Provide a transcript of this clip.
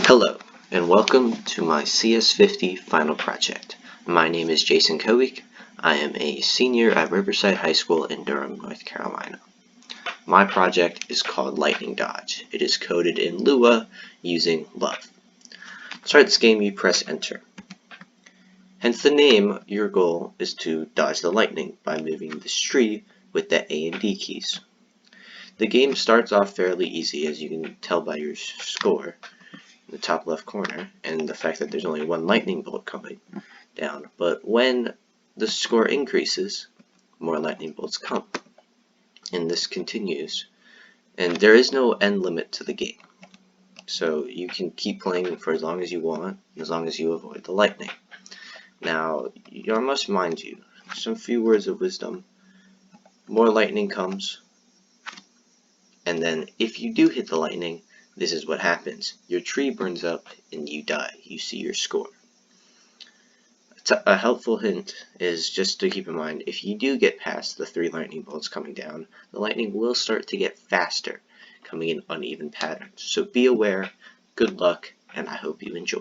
Hello, and welcome to my CS50 Final Project. My name is Jason Kowick. I am a senior at Riverside High School in Durham, North Carolina. My project is called Lightning Dodge. It is coded in Lua using Love. To start this game, you press Enter. Hence the name, your goal is to dodge the lightning by moving this tree with the A and D keys. The game starts off fairly easy, as you can tell by your score in the top left corner, and the fact that there's only one lightning bolt coming down. But when the score increases, more lightning bolts come. And this continues. And there is no end limit to the game. So you can keep playing for as long as you want, as long as you avoid the lightning. Now, I must mind you, some few words of wisdom. More lightning comes, and then if you do hit the lightning, this is what happens. Your tree burns up and you die. You see your score. A helpful hint is just to keep in mind, if you do get past the 3 lightning bolts coming down, the lightning will start to get faster, coming in uneven patterns. So be aware, good luck, and I hope you enjoy.